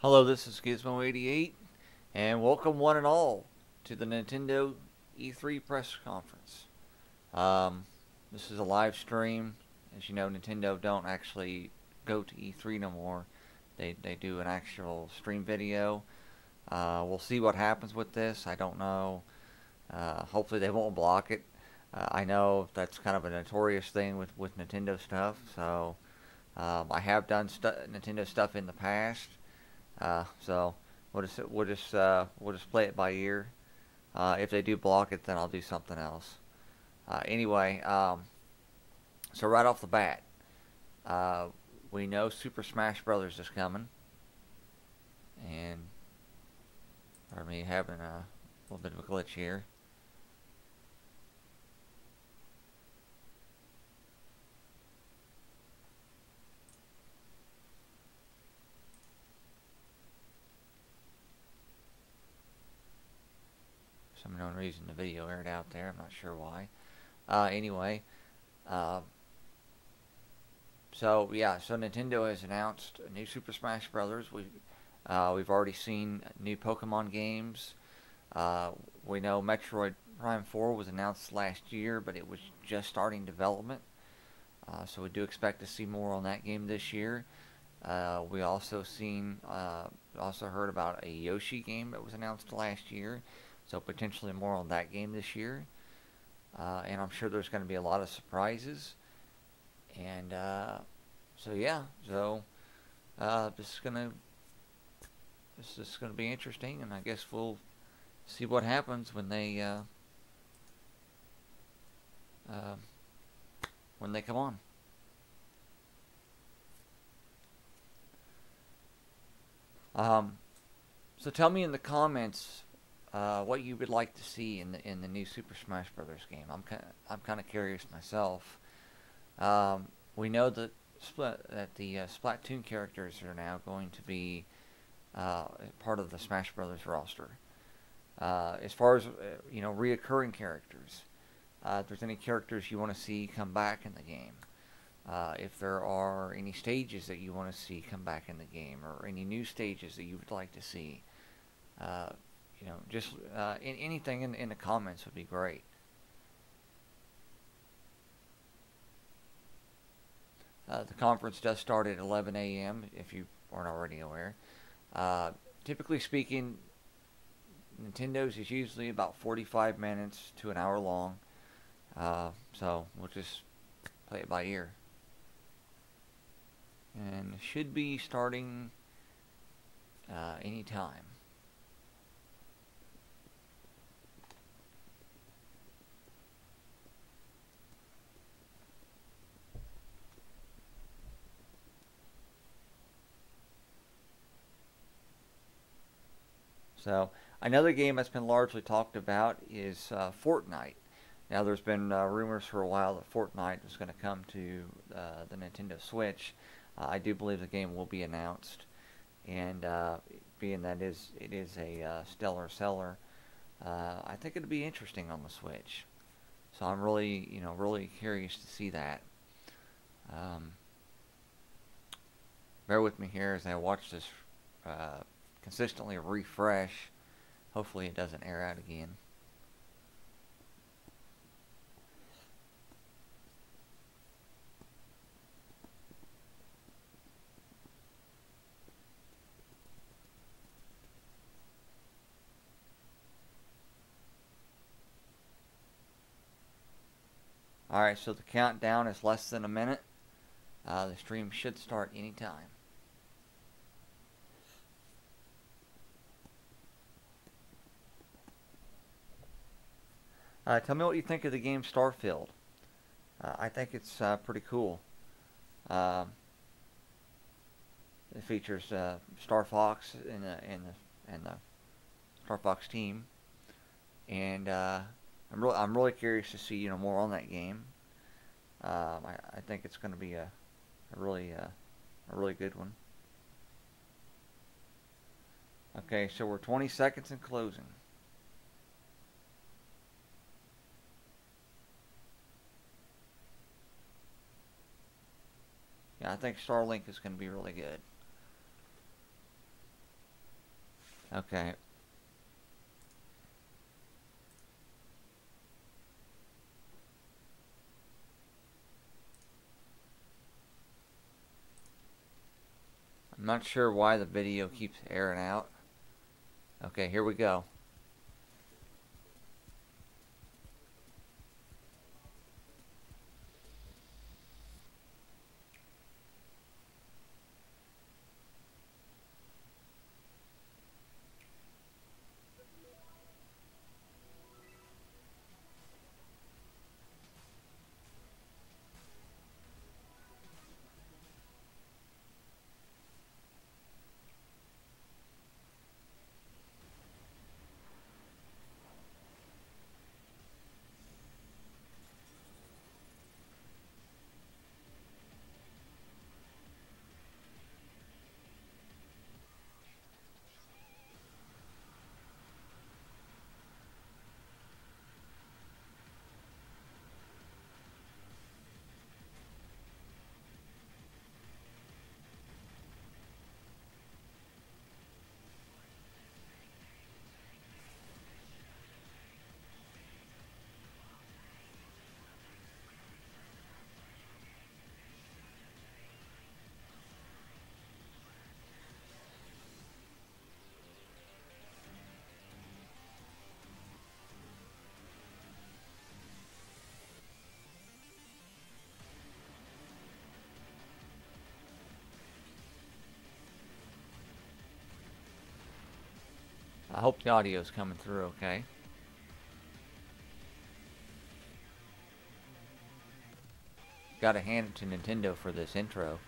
Hello, this is Gizmo88, and welcome one and all to the Nintendo E3 press conference. Um, this is a live stream. As you know, Nintendo don't actually go to E3 no more. They do an actual stream video. We'll see what happens with this. I don't know. Hopefully they won't block it. I know that's kind of a notorious thing with Nintendo stuff. So I have done Nintendo stuff in the past. So we'll just play it by ear. If they do block it, then I'll do something else. Anyway, so right off the bat, uh, we know Super Smash Brothers is coming, and pardon me, having a little bit of a glitch here. For some unknown reason, the video aired out there. I'm not sure why. Anyway, uh, so yeah, so Nintendo has announced a new Super Smash Brothers. We've already seen new Pokemon games. Uh, we know Metroid Prime 4 was announced last year, but it was just starting development. So we do expect to see more on that game this year. We also heard about a Yoshi game that was announced last year, so potentially more on that game this year. And I'm sure there's going to be a lot of surprises. And so yeah, so this is gonna be interesting, and I guess we'll see what happens uh, when they come on. Um, so tell me in the comments what you would like to see in the new Super Smash Brothers game. I'm kind of curious myself. We know that the Splatoon characters are now going to be part of the Smash Brothers roster. As far as reoccurring characters, if there's any characters you want to see come back in the game, if there are any stages that you want to see come back in the game, or any new stages that you would like to see, uh, just anything in the comments would be great. The conference does start at 11 a.m. if you aren't already aware. Uh, Typically speaking, Nintendo's is usually about 45 minutes to an hour long. So we'll just play it by ear. And should be starting anytime. So another game that's been largely talked about is Fortnite. Now there's been rumors for a while that Fortnite was going to come to the Nintendo Switch. I do believe the game will be announced, and being that it is a stellar seller, I think it'll be interesting on the Switch. So I'm really curious to see that. Um, Bear with me here as I watch this consistently refresh. Hopefully it doesn't air out again. Alright, so the countdown is less than a minute. The stream should start anytime. Tell me what you think of the game Starfield. I think it's pretty cool. Um, it features Star Fox in the Star Fox team, and I'm really curious to see more on that game. I think it's going to be a really good one. Okay, so we're 20 seconds in closing. Yeah, I think Starlink is going to be really good. Okay. I'm not sure why the video keeps airing out. Okay, here we go. I hope the audio's coming through okay. Gotta hand it to Nintendo for this intro.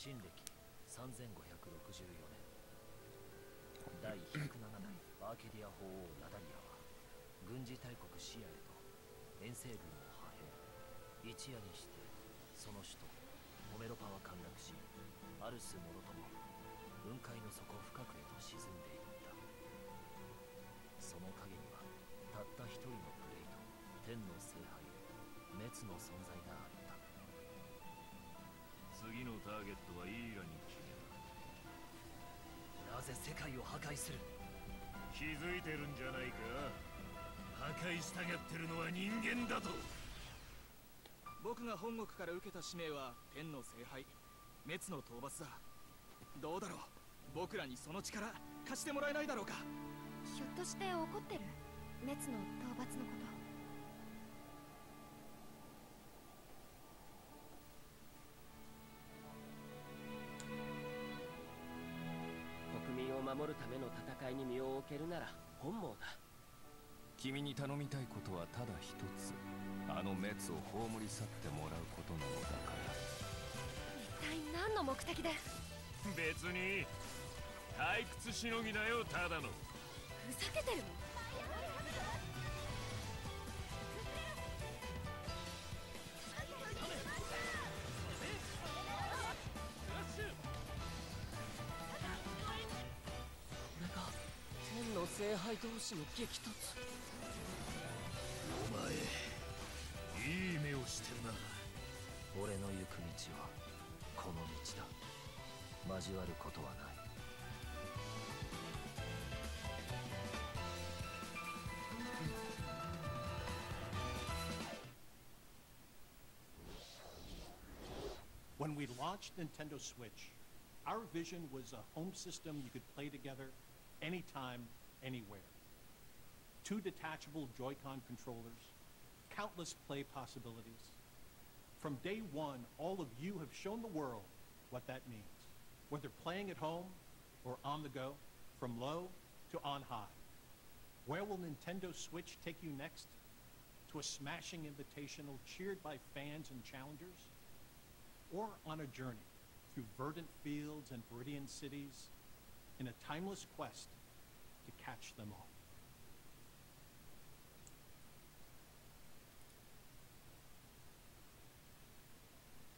新暦3564年、第107代アーケディア法王ラダリアは軍事大国シアへと遠征軍を派兵。一夜にしてその首都ホメロパは陥落し、アルスもろとも雲海の底深くへと沈んでいった。その影にはたった一人のプレイと天の聖杯滅の存在があった。次のターゲットはイーラに決めた。なぜ世界を破壊する？気づいてるんじゃないか。破壊したがってるのは人間だと。僕が本国から受けた使命は天の聖杯滅の討伐だ。どうだろう、僕らにその力貸してもらえないだろうか。ひょっとして怒ってる？滅の討伐のこと。国民を守るための戦いに身を置けるなら本望だ。君に頼みたいことはただ一つ。あの滅を葬り去ってもらうことなのだから。一体何の目的で？別に退屈しのぎだよ、ただの。ふざけてるの？天の聖杯同士の激突。お前いい目をしてるな。俺の行く道はこの道だ。交わることはない。When we launched Nintendo Switch, our vision was a home system you could play together anytime, anywhere. 2 detachable Joy-Con controllers, countless play possibilities. From day one, all of you have shown the world what that means. Whether playing at home or on the go, from low to on high. Where will Nintendo Switch take you next? To a smashing invitational cheered by fans and challengers? Or on a journey through verdant fields and Viridian cities, in a timeless quest to catch them all.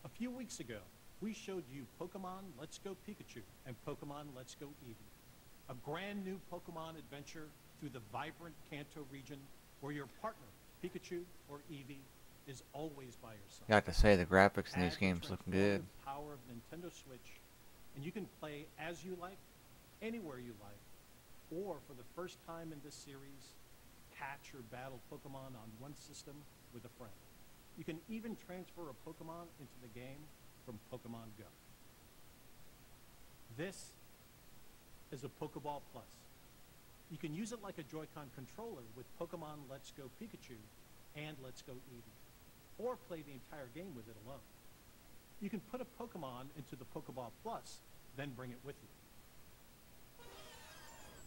A few weeks ago, we showed you Pokemon Let's Go Pikachu and Pokemon Let's Go Eevee, a brand new Pokemon adventure through the vibrant Kanto region where your partner, Pikachu or Eevee, is always by your side. Got to say, the graphics in these Add the games look good. transformative power of Nintendo Switch, and you can play as you like, anywhere you like, or for the first time in this series, catch or battle Pokemon on one system with a friend. You can even transfer a Pokemon into the game from Pokemon Go. This is a Pokeball Plus. You can use it like a Joy-Con controller with Pokemon Let's Go Pikachu and Let's Go Eevee, or play the entire game with it alone. You can put a Pokemon into the Pokeball Plus, then bring it with you.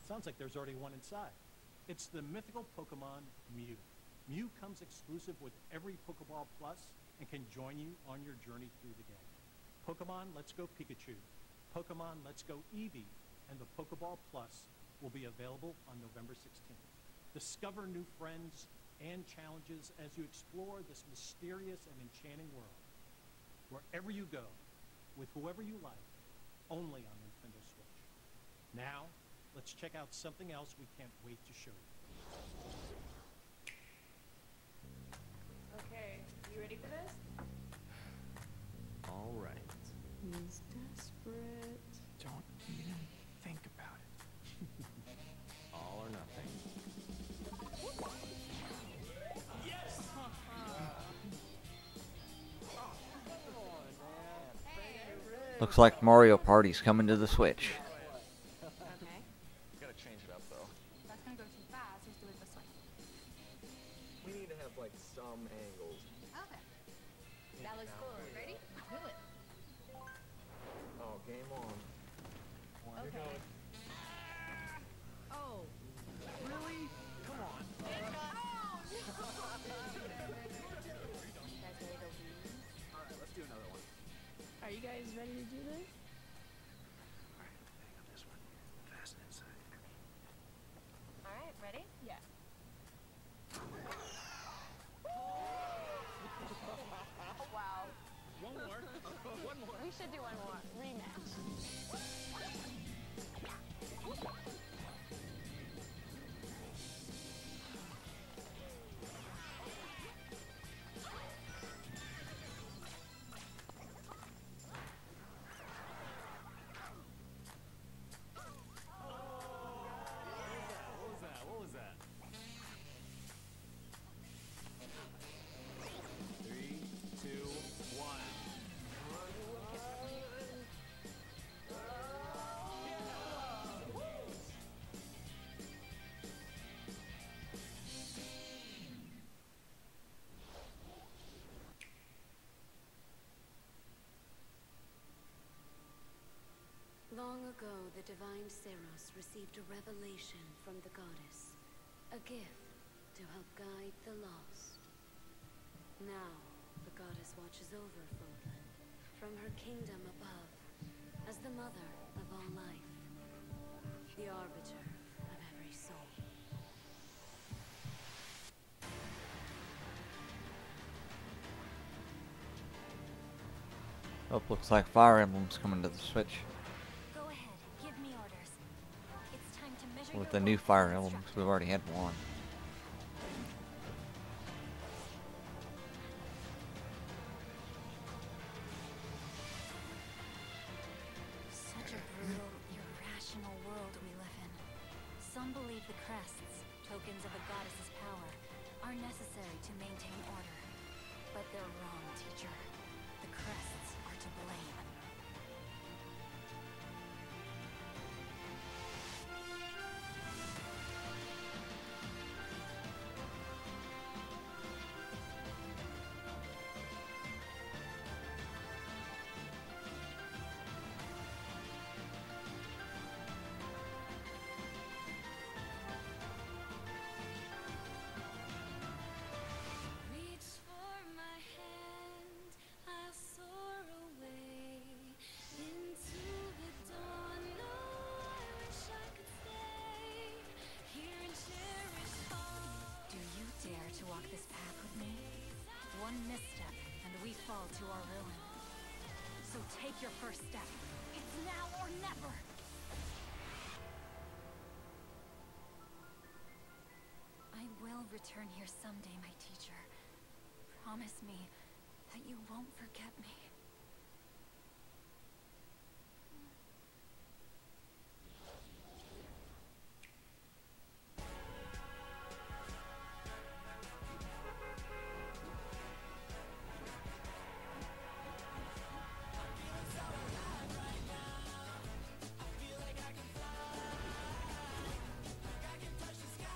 Sounds like there's already one inside. It's the mythical Pokemon Mew. Mew comes exclusive with every Pokeball Plus and can join you on your journey through the game. Pokemon Let's Go Pikachu, Pokemon Let's Go Eevee, and the Pokeball Plus will be available on November 16th. Discover new friends and challenges as you explore this mysterious and enchanting world. Wherever you go, with whoever you like, only on Nintendo Switch. Now, let's check out something else we can't wait to show you. Okay, you ready for this? All right. He's desperate. Don't even think about it. All or nothing. Looks like Mario Party's coming to the Switch. Okay. Gotta change it up though. That's gonna go too fast. Let's do it this way. We need to have like some angles. Okay. That looks cool. Ready? Do it. Oh, game on. Okay. Oh. Really? Come on. You guys ready to lose? Alright, let's do another one. Are you guys ready to do this? Alright, hang on this one. Fasten inside. All right. Ready? Yeah. Wow. One more. One more. We should do one more. Rematch. What was that? What was that? 3, 2, 1. Long ago, the divine Seros received a revelation from the goddess, a gift to help guide the lost. Now, the goddess watches over Fodlan from her kingdom above, as the mother of all life, the arbiter of every soul. Oh, looks like Fire Emblem's coming to the Switch. Go ahead. Give me orders. It's time to measure With your the new worth Fire and Emblem, 'cause instruct. we've already had one. Such a brutal, irrational world we live in. Some believe the crests, tokens of a goddess's power, are necessary to maintain order. But they're wrong, teacher. The crests are to blame. fall to our ruin. So take your first step. It's now or never. I will return here someday, my teacher. Promise me that you won't forget me.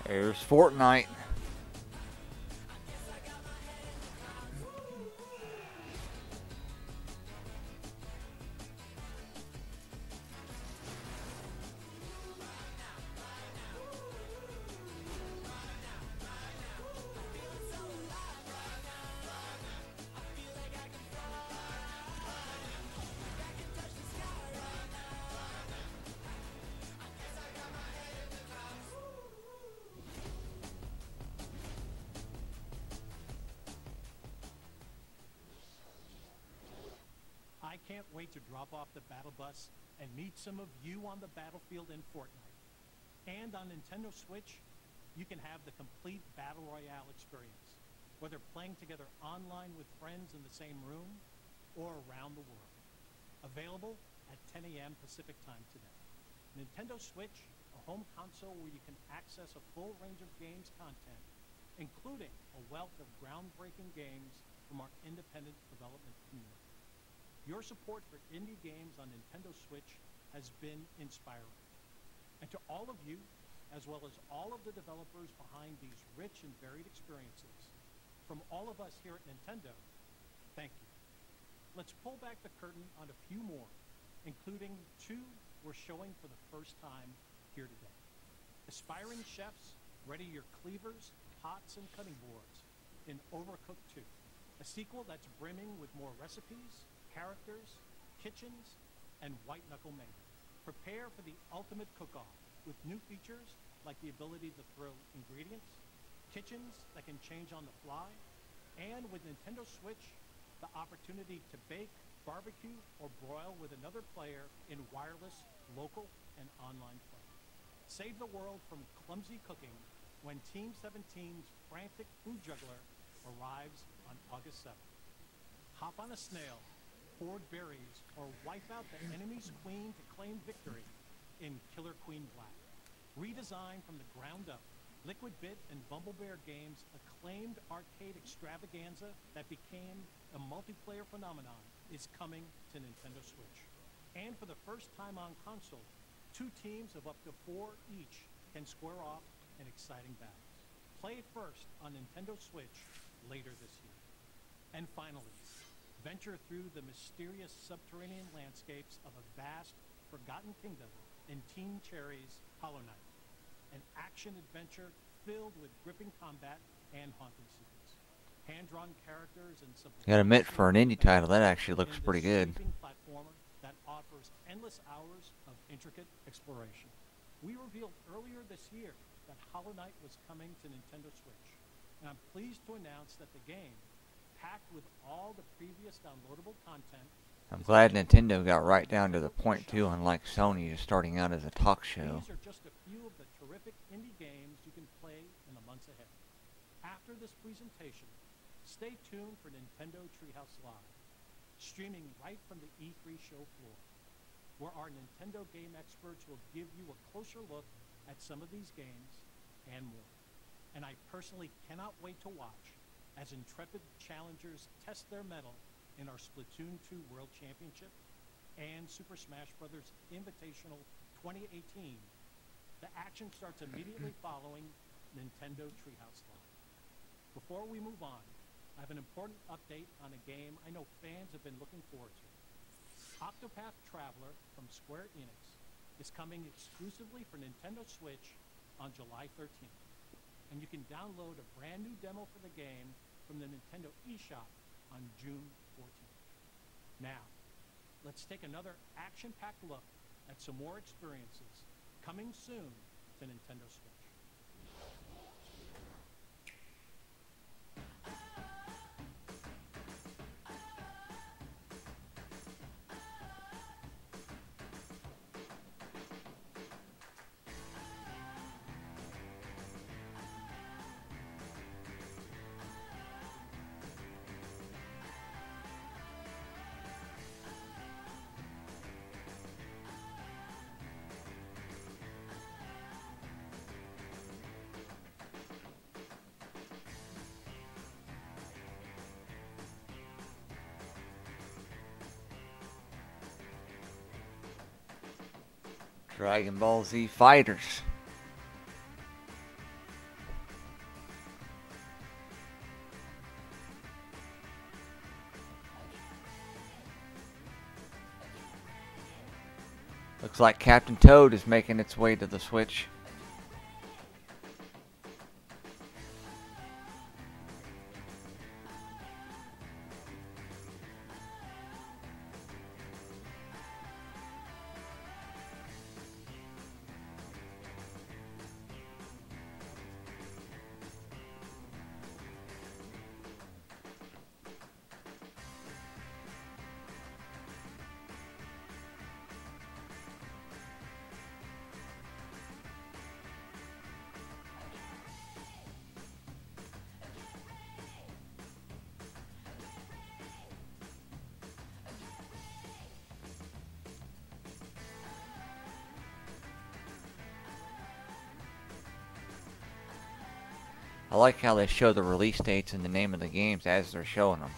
There's Fortnite. I can't wait to drop off the battle bus and meet some of you on the battlefield in Fortnite. And on Nintendo Switch, you can have the complete Battle Royale experience, whether playing together online with friends in the same room or around the world. Available at 10 a.m. Pacific time today. Nintendo Switch, a home console where you can access a full range of games content, including a wealth of groundbreaking games from our independent development community. Your support for indie games on Nintendo Switch has been inspiring. And to all of you, as well as all of the developers behind these rich and varied experiences, from all of us here at Nintendo, thank you. Let's pull back the curtain on a few more, including two we're showing for the first time here today. Aspiring chefs, ready your cleavers, pots, and cutting boards in Overcooked 2, a sequel that's brimming with more recipes, characters, kitchens, and white-knuckle mayhem. Prepare for the ultimate cook-off with new features like the ability to throw ingredients, kitchens that can change on the fly, and with Nintendo Switch, the opportunity to bake, barbecue, or broil with another player in wireless, local, and online play. Save the world from clumsy cooking when Team 17's frantic food juggler arrives on August 7th. Hop on a snail, hoard berries, or wipe out the enemy's queen to claim victory in Killer Queen Black. Redesigned from the ground up, Liquid Bit and Bumble Bear Games' acclaimed arcade extravaganza that became a multiplayer phenomenon is coming to Nintendo Switch. And for the first time on console, 2 teams of up to 4 each can square off in exciting battles. Play first on Nintendo Switch later this year. And finally, venture through the mysterious subterranean landscapes of a vast, forgotten kingdom in Team Cherry's Hollow Knight, an action-adventure filled with gripping combat and haunting secrets. Hand-drawn characters and Gotta admit, for an indie title, that actually looks pretty good. Platformer that offers endless hours of intricate exploration. We revealed earlier this year that Hollow Knight was coming to Nintendo Switch, and I'm pleased to announce that the game, packed with all the previous downloadable content. I'm glad Nintendo got right down to the point too, unlike Sony just starting out as a talk show. These are just a few of the terrific indie games you can play in the months ahead. After this presentation, stay tuned for Nintendo Treehouse Live, streaming right from the E3 show floor, where our Nintendo game experts will give you a closer look at some of these games and more. And I personally cannot wait to watch as intrepid challengers test their mettle in our Splatoon 2 World Championship and Super Smash Bros. Invitational 2018. The action starts immediately following Nintendo Treehouse Live. Before we move on, I have an important update on a game I know fans have been looking forward to. Octopath Traveler from Square Enix is coming exclusively for Nintendo Switch on July 13th. And you can download a brand new demo for the game from the Nintendo eShop on June 14th. Now, let's take another action-packed look at some more experiences coming soon to Nintendo Switch. Dragon Ball Z Fighters. Looks like Captain Toad is making its way to the Switch. I like how they show the release dates and the name of the games as they're showing them.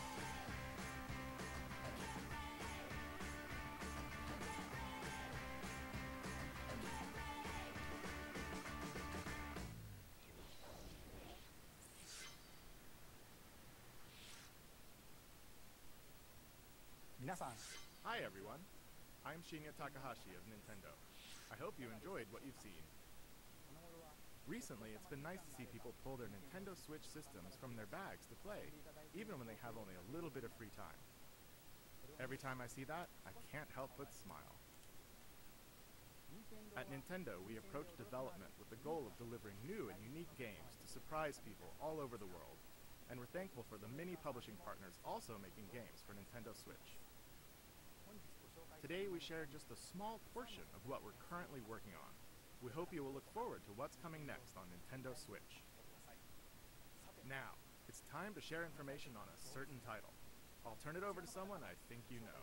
Hi everyone, I'm Shinya Takahashi of Nintendo. I hope you enjoyed what you've seen. Recently, it's been nice to see people pull their Nintendo Switch systems from their bags to play, even when they have only a little bit of free time. Every time I see that, I can't help but smile. At Nintendo, we approach development with the goal of delivering new and unique games to surprise people all over the world, and we're thankful for the many publishing partners also making games for Nintendo Switch. Today we share just a small portion of what we're currently working on. We hope you will look forward to what's coming next on Nintendo Switch. Now, it's time to share information on a certain title. I'll turn it over to someone I think you know.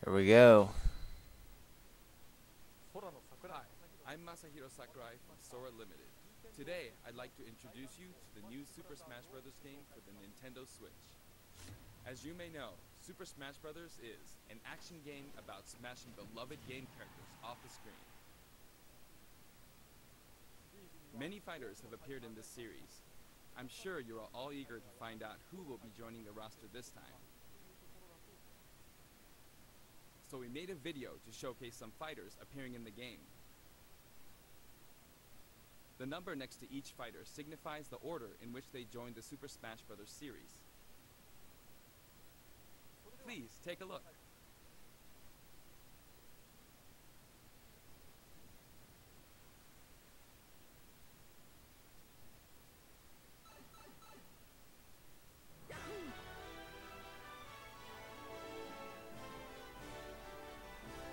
Here we go. Hi, I'm Masahiro Sakurai from Sora Limited. Today, I'd like to introduce you to the new Super Smash Bros. Game for the Nintendo Switch. As you may know, Super Smash Bros. Is an action game about smashing beloved game characters off the screen. Many fighters have appeared in this series. I'm sure you are all eager to find out who will be joining the roster this time. So we made a video to showcase some fighters appearing in the game. The number next to each fighter signifies the order in which they joined the Super Smash Bros. Series. Please take a look.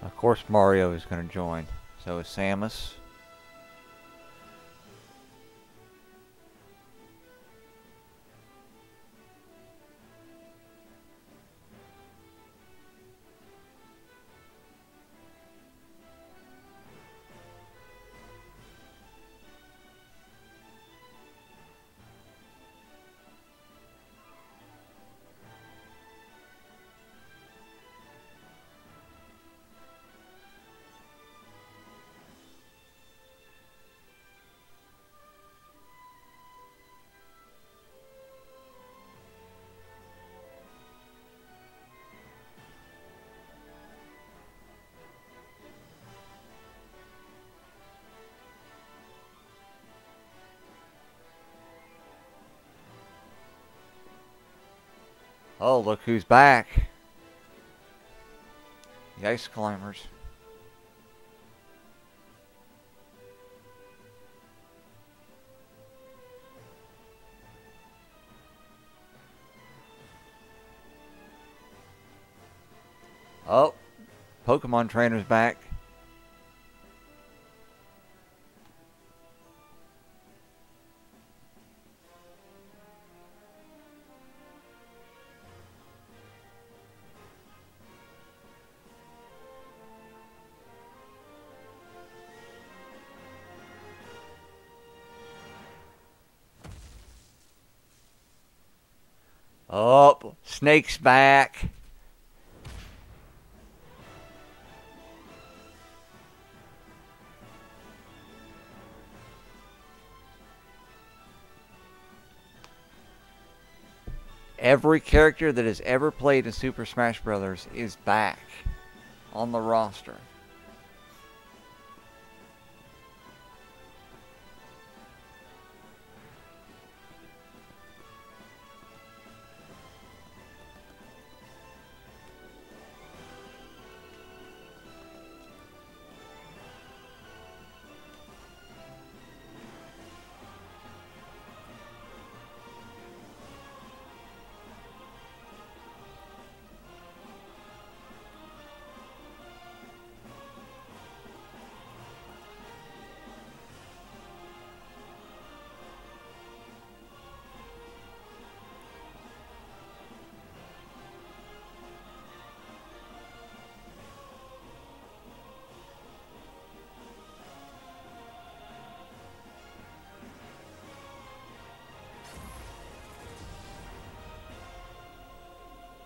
Of course Mario is going to join. So is Samus. Oh, look who's back. The Ice Climbers. Oh, Pokemon Trainer's back. Oh, Snake's back. every character that has ever played in Super Smash Bros. Is back on the roster.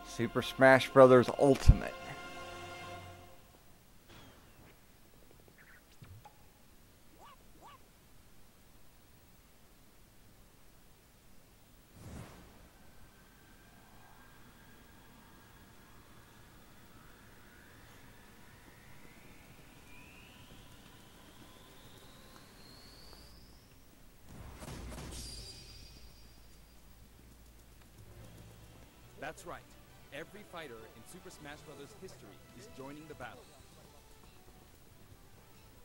Super Smash Bros. Ultimate. That's right. Every fighter in Super Smash Bros. History is joining the battle.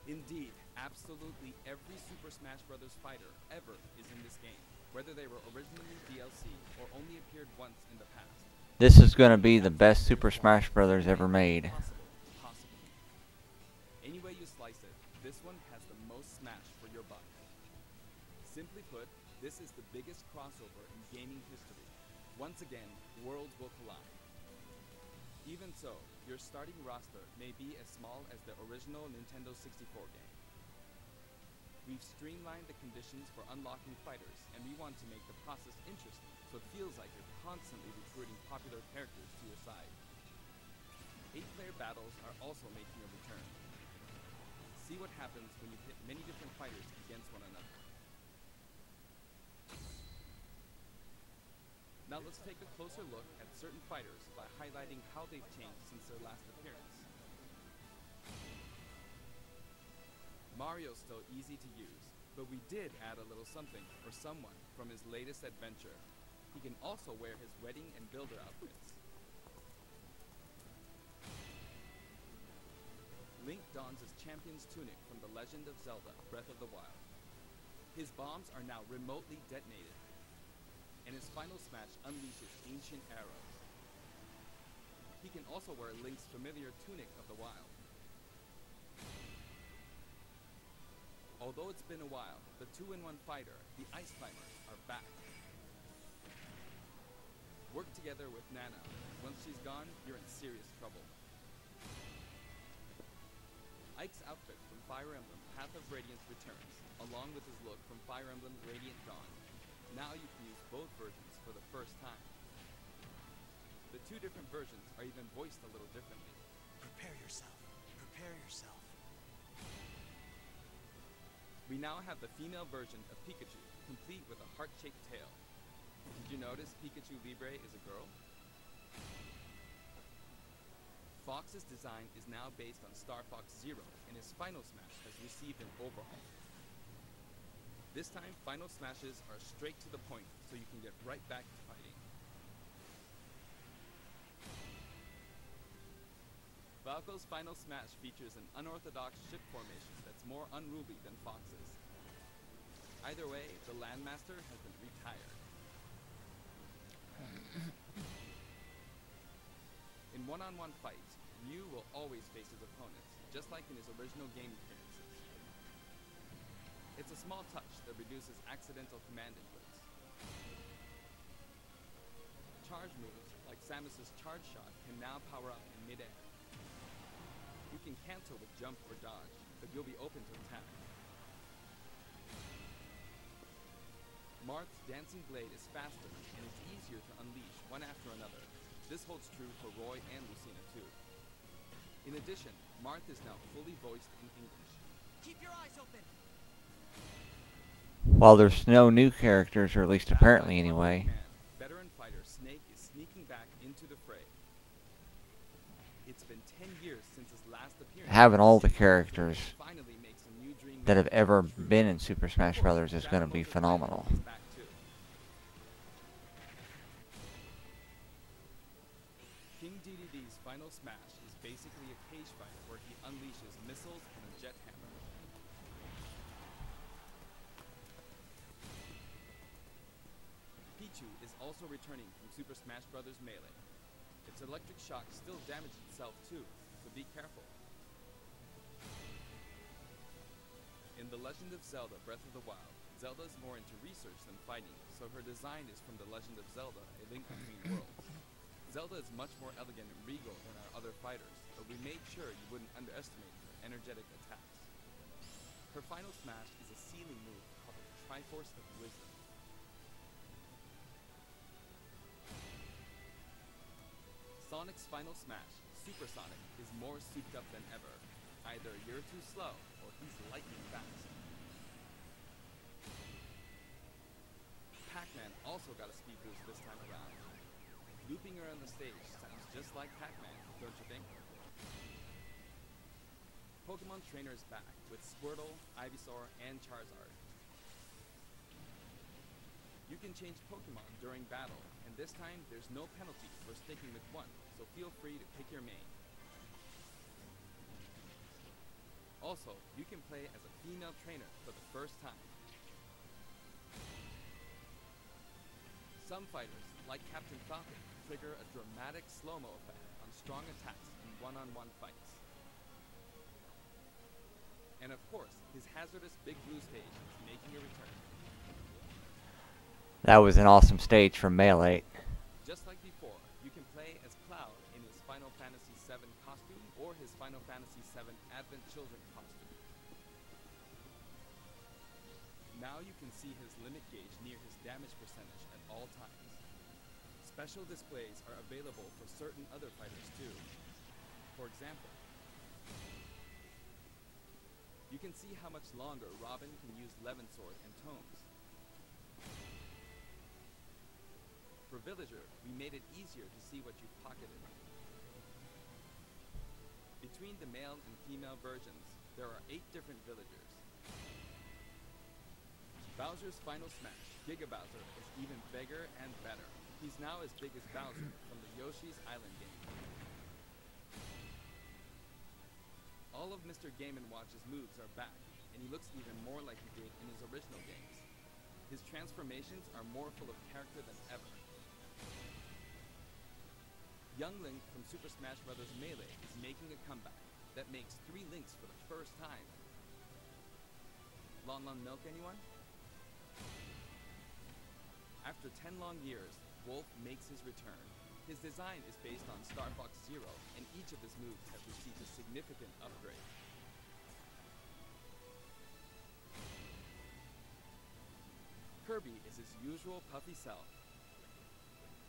Indeed, absolutely every Super Smash Bros. Fighter ever is in this game, whether they were originally DLC or only appeared once in the past. This is going to be the best Super Smash Bros. Ever made. Possible. Any way you slice it, this one has the most Smash for your buck. Simply put, this is the biggest crossover in gaming history. Once again, worlds will collide. Even so, your starting roster may be as small as the original Nintendo 64 game. We've streamlined the conditions for unlocking fighters, and we want to make the process interesting, so it feels like you're constantly recruiting popular characters to your side. 8-player battles are also making a return. See what happens when you pit many different fighters against one another. Now let's take a closer look at certain fighters by highlighting how they've changed since their last appearance. Mario's still easy to use, but we did add a little something for someone from his latest adventure. He can also wear his wedding and builder outfits. Link dons his champion's tunic from The Legend of Zelda: Breath of the Wild. His bombs are now remotely detonated, and his final smash unleashes ancient arrows. He can also wear Link's familiar tunic of the wild. Although it's been a while, the 2-in-1 fighter, the Ice Climbers, are back. Work together with Nana. Once she's gone, you're in serious trouble. Ike's outfit from Fire Emblem Path of Radiance returns, along with his look from Fire Emblem Radiant Dawn. Now you can use both versions for the first time. The two different versions are even voiced a little differently. Prepare yourself. Prepare yourself. We now have the female version of Pikachu, complete with a heart-shaped tail. Did you notice Pikachu Libre is a girl? Fox's design is now based on Star Fox Zero, and his final smash has received an overhaul. This time, final smashes are straight to the point, so you can get right back to fighting. Falco's final smash features an unorthodox ship formation that's more unruly than Fox's. Either way, the Landmaster has been retired. In one-on-one fights, Ryu will always face his opponents, just like in his original game appearances. It's a small touch that reduces accidental command inputs. Charge moves, like Samus's charge shot, can now power up in mid-air. You can cancel with jump or dodge, but you'll be open to attack. Marth's dancing blade is faster, and it's easier to unleash one after another. This holds true for Roy and Lucina too. In addition, Marth is now fully voiced in English. Keep your eyes open. While there's no new characters, or at least apparently anyway. Veteran fighter Snake having all the characters that have ever been in Super Smash Brothers is going to be phenomenal. King DDD's final smash is basically a cage fight where he unleashes missiles and a jet hammer. Pichu is also returning from Super Smash Bros. Melee. Its electric shock still damages itself too, so be careful. In The Legend of Zelda Breath of the Wild, Zelda is more into research than fighting, so her design is from The Legend of Zelda, A Link Between Worlds. Zelda is much more elegant and regal than our other fighters, but we made sure you wouldn't underestimate her energetic attacks. Her final smash is a ceiling move called the Triforce of Wisdom. Sonic's final smash, Super Sonic, is more souped up than ever. Either you're too slow, or he's lightning fast. Pac-Man also got a speed boost this time around. Looping around the stage sounds just like Pac-Man, don't you think? Pokemon Trainer is back with Squirtle, Ivysaur, and Charizard. You can change Pokemon during battle, and this time there's no penalty for sticking with one, so feel free to pick your main. Also, you can play as a female trainer for the first time. Some fighters, like Captain Falcon, trigger a dramatic slow-mo effect on strong attacks in one-on-one fights. And of course, his hazardous Big Blue stage is making a return. That was an awesome stage from Melee. Just like before, you can play as Cloud in his Final Fantasy VII costume or his Final Fantasy VII Advent Children costume. Now you can see his limit gauge near his damage percentage at all times. Special displays are available for certain other fighters too. For example, you can see how much longer Robin can use Levin Sword and Tomes. For Villager, we made it easier to see what you've pocketed. Between the male and female versions, there are 8 different villagers. Bowser's final smash, Giga Bowser, is even bigger and better. He's now as big as Bowser from the Yoshi's Island game. All of Mr. Game & Watch's moves are back, and he looks even more like he did in his original games. His transformations are more full of character than ever. Young Link from Super Smash Bros. Melee is making a comeback that makes 3 Links for the first time. Lon Milk, anyone? After 10 long years, Wolf makes his return. His design is based on Star Fox Zero, and each of his moves have received a significant upgrade. Kirby is his usual puffy self,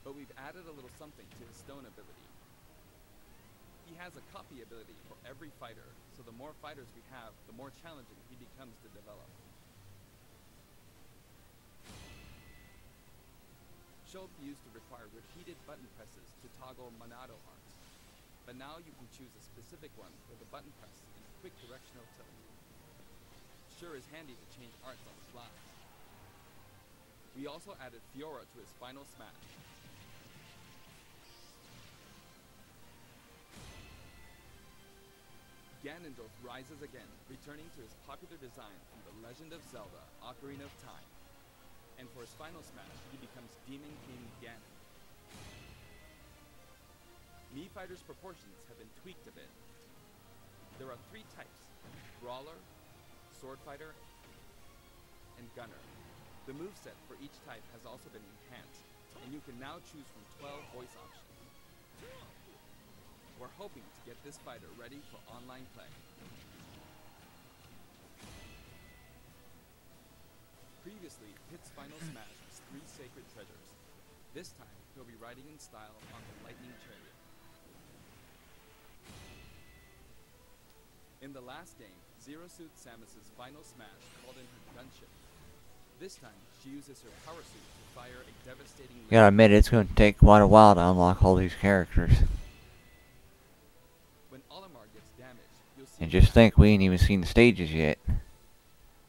but we've added a little something to his stone ability. He has a copy ability for every fighter, so the more fighters we have, the more challenging he becomes to develop. Shulk used to require repeated button presses to toggle Monado arts, but now you can choose a specific one with a button press and a quick directional tilt. Sure is handy to change arts on the fly. We also added Fiora to his final smash. Ganondorf rises again, returning to his popular design from The Legend of Zelda, Ocarina of Time. And for his final smash, he becomes Demon King Ganon. Mii Fighter's proportions have been tweaked a bit. There are 3 types: Brawler, Sword Fighter, and Gunner. The moveset for each type has also been enhanced, and you can now choose from 12 voice options. We're hoping to get this fighter ready for online play. Previously, Pit's final smash was 3 sacred treasures. This time, he'll be riding in style on the Lightning Chariot. In the last game, Zero Suit Samus's final smash called in her gunship. This time, she uses her power suit to fire a devastating... You gotta admit, it's going to take quite a while to unlock all these characters. When Olimar gets damaged, you'll see. And just think, we ain't even seen the stages yet.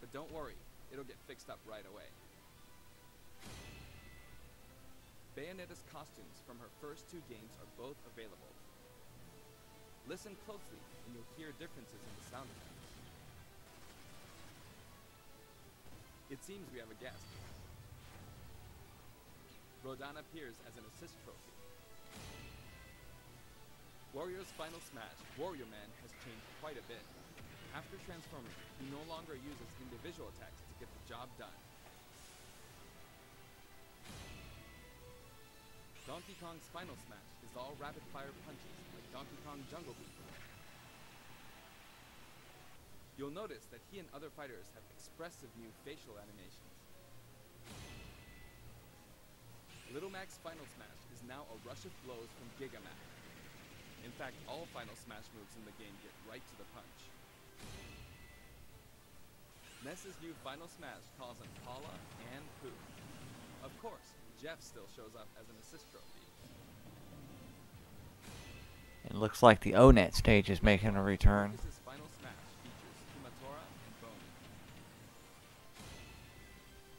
But don't worry, it'll get fixed up right away. Bayonetta's costumes from her first 2 games are both available. Listen closely, and you'll hear differences in the sound effects. It seems we have a guest. Rodan appears as an assist trophy. Warrior's final smash, Warrior Man, has changed quite a bit. After transforming, he no longer uses individual attacks to get the job done. Donkey Kong's final smash is all rapid-fire punches like Donkey Kong Jungle Beat. You'll notice that he and other fighters have expressive new facial animations. Little Mac's final smash is now a rush of blows from Giga Mac. In fact, all final smash moves in the game get right to the punch. Ness's new final smash calls on Paula and Pooh. Of course, Jeff still shows up as an assist trophy. It looks like the O-Net stage is making a return. Lucas's final smash features Kumatora and Boney.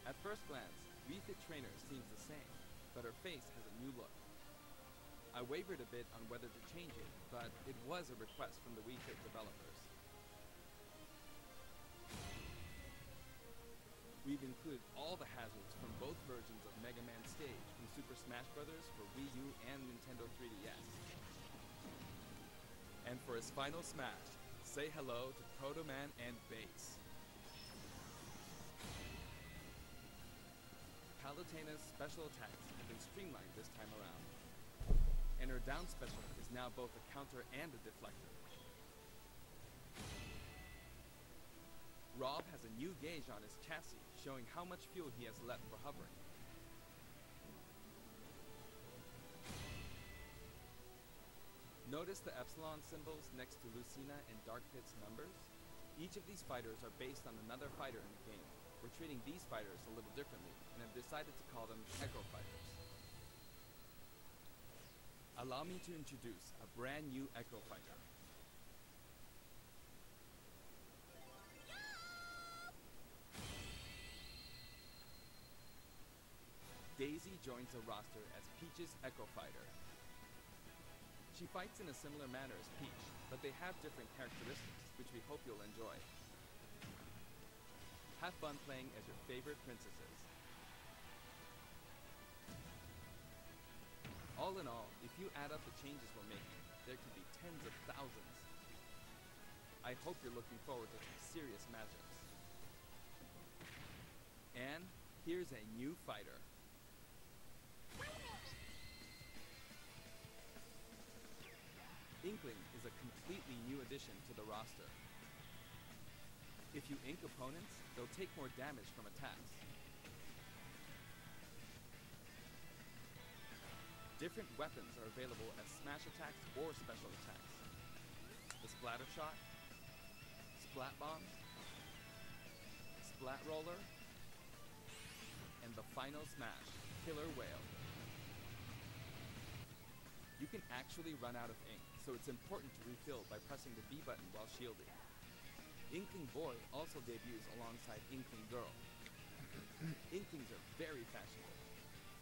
At first glance, Wii Fit Trainer seems the same, but her face has a new look. I wavered a bit on whether to change it, but it was a request from the Wii Fit developers. We've included all the hazards from both versions of Mega Man Stage from Super Smash Bros. For Wii U and Nintendo 3DS. And for his final smash, say hello to Proto Man and Bass. Palutena's special attacks have been streamlined this time around. And her down special is now both a counter and a deflector. Rob has a new gauge on his chassis, showing how much fuel he has left for hovering. Notice the epsilon symbols next to Lucina and Dark Pit's numbers? Each of these fighters are based on another fighter in the game. We're treating these fighters a little differently, and have decided to call them Echo Fighters. Allow me to introduce a brand new Echo Fighter. Daisy joins the roster as Peach's Echo Fighter. She fights in a similar manner as Peach, but they have different characteristics, which we hope you'll enjoy. Have fun playing as your favorite princesses. All in all, if you add up the changes we're making, there could be tens of thousands. I hope you're looking forward to some serious matchups. And here's a new fighter. Inkling is a completely new addition to the roster. If you ink opponents, they'll take more damage from attacks. Different weapons are available as smash attacks or special attacks. The Splatter Shot, Splat Bomb, Splat Roller, and the final smash, Killer Whale. You can actually run out of ink, so it's important to refill by pressing the B button while shielding. Inkling Boy also debuts alongside Inkling Girl. Inklings are very fashionable.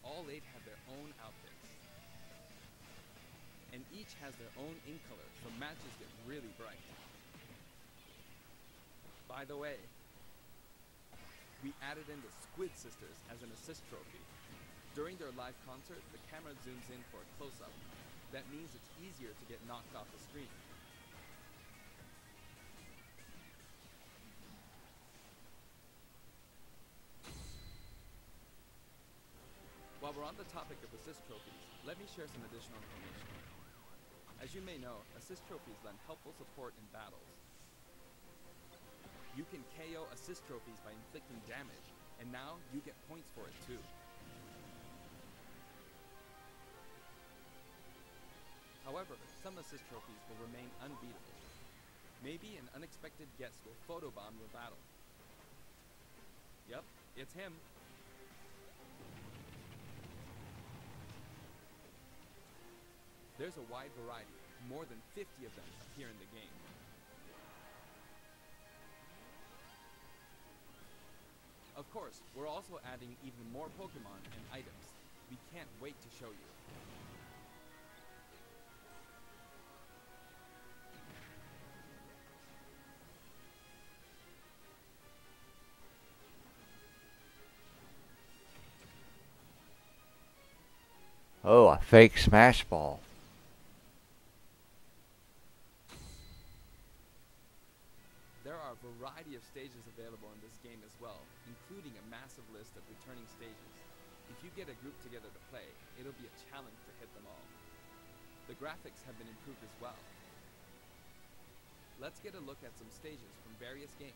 All 8 have their own outfits. And each has their own ink color, so matches get really bright. By the way, we added in the Squid Sisters as an assist trophy. During their live concert, the camera zooms in for a close-up. That means it's easier to get knocked off the screen. While we're on the topic of assist trophies, let me share some additional information. As you may know, assist trophies lend helpful support in battles. You can KO assist trophies by inflicting damage, and now you get points for it too. However, some assist trophies will remain unbeatable. Maybe an unexpected guest will photobomb your battle. Yep, it's him. There's a wide variety. More than 50 of them appear in the game. Of course, we're also adding even more Pokemon and items. We can't wait to show you. Oh, a fake Smash Ball. There are a variety of stages available in this game as well, including a massive list of returning stages. If you get a group together to play, it'll be a challenge to hit them all. The graphics have been improved as well. Let's get a look at some stages from various games.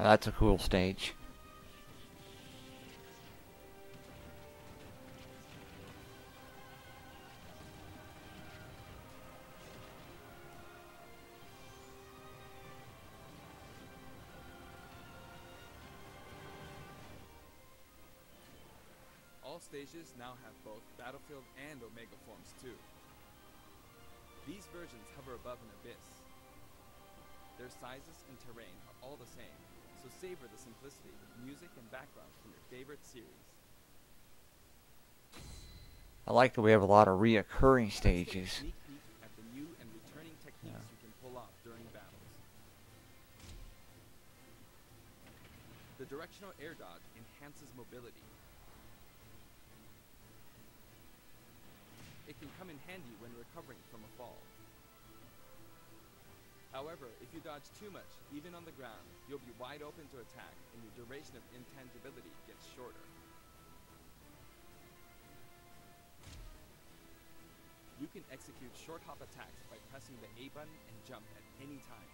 That's a cool stage. All stages now have both Battlefield and Omega forms too. These versions hover above an abyss. Their sizes and terrain are all the same, so savor the simplicity with music and backgrounds from your favorite series. I like that we have a lot of reoccurring stages. Sneak peek at the new and returning techniques you can pull off during battles. The directional air dodge enhances mobility. It can come in handy when recovering from a fall. However, if you dodge too much, even on the ground, you'll be wide open to attack and your duration of intangibility gets shorter. You can execute short hop attacks by pressing the A button and jump at any time.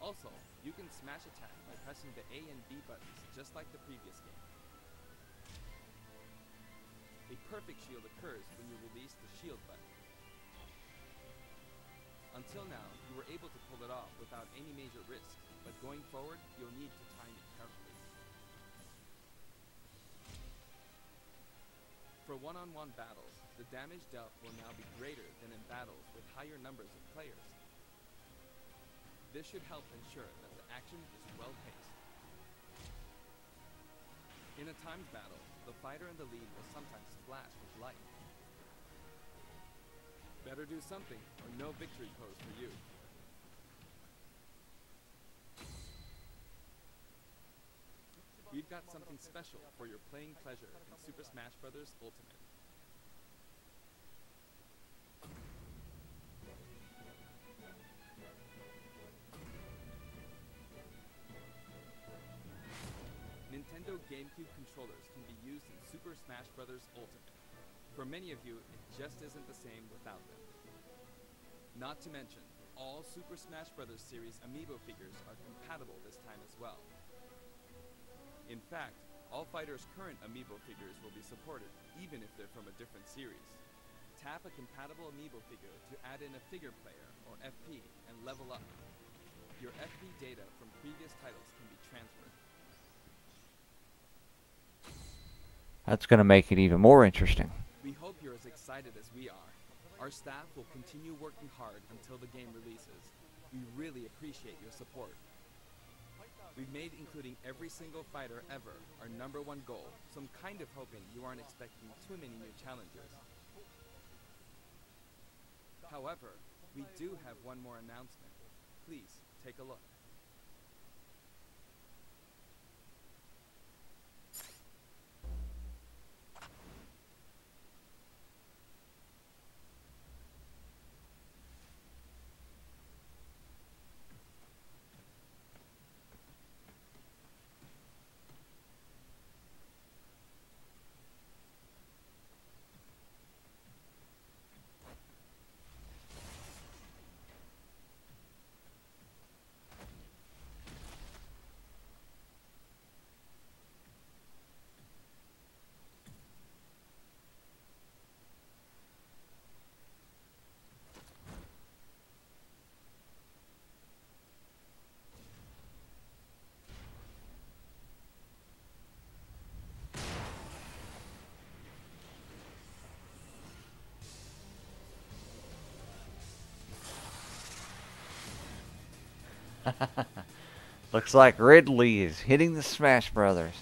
Also, you can smash attack by pressing the A and B buttons just like the previous game. A perfect shield occurs when you release the shield button. Until now, you were able to pull it off without any major risks, but going forward, you'll need to time it carefully. For one-on-one battles, the damage dealt will now be greater than in battles with higher numbers of players. This should help ensure that the action is well-paced. In a timed battle, the fighter in the lead will sometimes flash with light. Better do something, or no victory pose for you. We've got something special for your playing pleasure in Super Smash Bros. Ultimate. Nintendo GameCube controllers can be used in Super Smash Bros. Ultimate. For many of you, it just isn't the same without them. Not to mention, all Super Smash Bros. Series amiibo figures are compatible this time as well. In fact, all fighters' current amiibo figures will be supported, even if they're from a different series. Tap a compatible amiibo figure to add in a figure player, or FP, and level up. Your FP data from previous titles can be transferred. That's going to make it even more interesting. We hope you're as excited as we are. Our staff will continue working hard until the game releases. We really appreciate your support. We've made including every single fighter ever our #1 goal, so I'm kind of hoping you aren't expecting too many new challengers. However, we do have one more announcement. Please take a look. Looks like Ridley is hitting the Smash Brothers.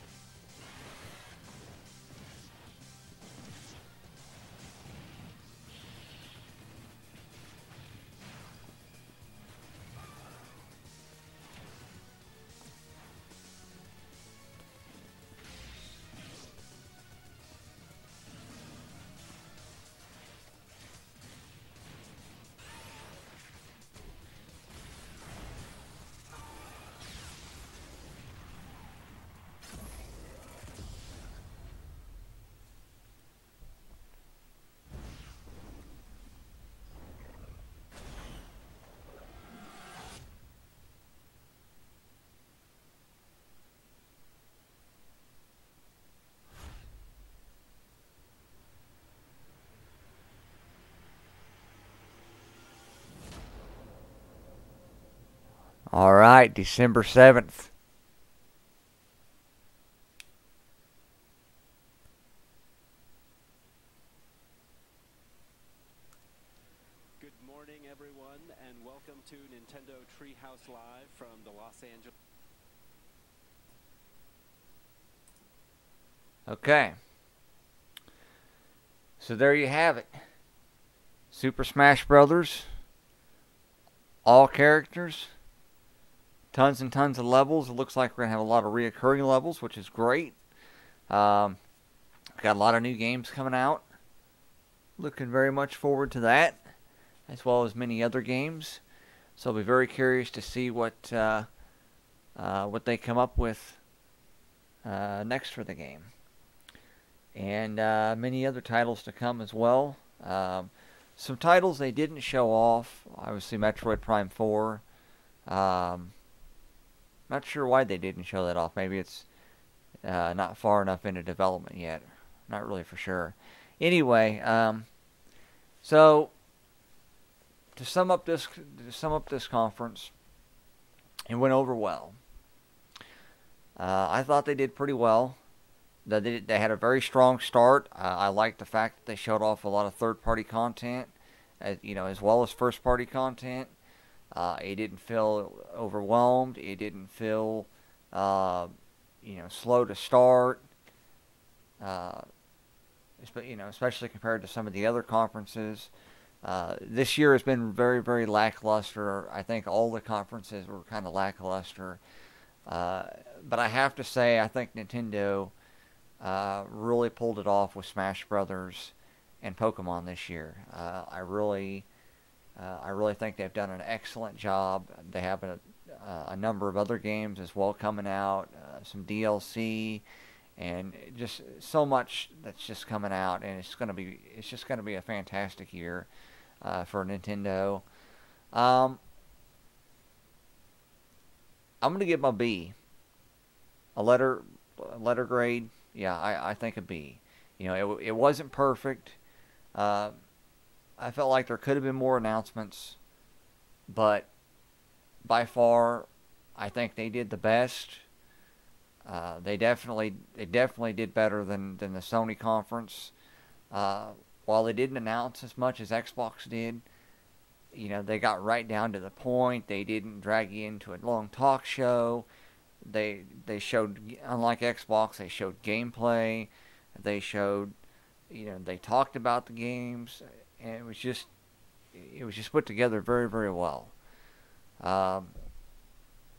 All right, December 7th. Good morning, everyone, and welcome to Nintendo Treehouse Live from the Los Angeles. Okay. So there you have it. Super Smash Brothers. All characters. Tons and tons of levels. It looks like we're going to have a lot of reoccurring levels, which is great. Got a lot of new games coming out. Looking very much forward to that, as well as many other games. So I'll be very curious to see what they come up with next for the game. And many other titles to come as well. Some titles they didn't show off. Obviously, Metroid Prime 4. Not sure why they didn't show that off. Maybe it's not far enough into development yet. Not really for sure. Anyway, so to sum up this conference, it went over well. I thought they did pretty well. They had a very strong start. I liked the fact that they showed off a lot of third-party content, as well as first-party content. It didn't feel overwhelmed. It didn't feel, slow to start. Especially compared to some of the other conferences. This year has been very, very lackluster. I think all the conferences were kind of lackluster. But I have to say, I think Nintendo really pulled it off with Smash Brothers and Pokemon this year. I really think they've done an excellent job. They have a number of other games as well coming out, some DLC, and just so much that's just coming out, and it's just gonna be a fantastic year for Nintendo. I'm gonna give my B a letter grade. Yeah, I think a B. It wasn't perfect. I felt like there could have been more announcements, but by far, I think they did the best. They definitely did better than the Sony conference. While they didn't announce as much as Xbox did, they got right down to the point. They didn't drag you into a long talk show. They showed, unlike Xbox, they showed gameplay. They showed, they talked about the games, and it was just put together very, very well.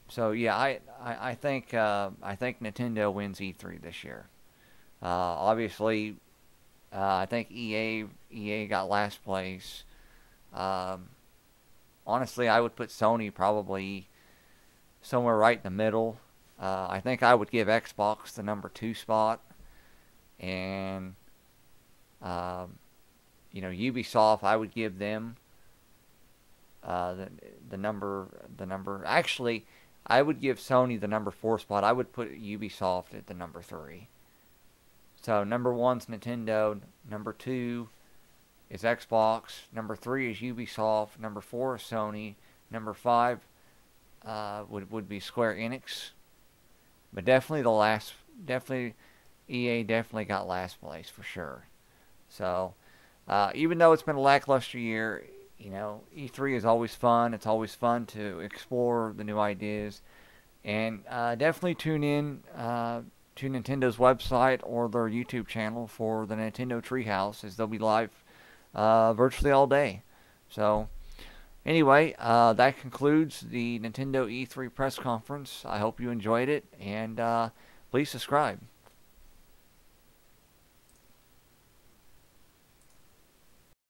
So yeah, I think Nintendo wins E3 this year. Obviously, I think EA got last place. Honestly, I would put Sony probably somewhere right in the middle. I think I would give Xbox the number 2 spot, and Ubisoft, I would give them the number. Actually, I would give Sony the number 4 spot. I would put Ubisoft at the number 3. So number 1's Nintendo, number 2 is Xbox, number 3 is Ubisoft, number 4 is Sony, number 5 would be Square Enix. But definitely EA definitely got last place for sure. So even though it's been a lackluster year, you know, E3 is always fun. It's always fun to explore the new ideas. And definitely tune in to Nintendo's website or their YouTube channel for the Nintendo Treehouse, as they'll be live virtually all day. So, anyway, that concludes the Nintendo E3 press conference. I hope you enjoyed it, and please subscribe.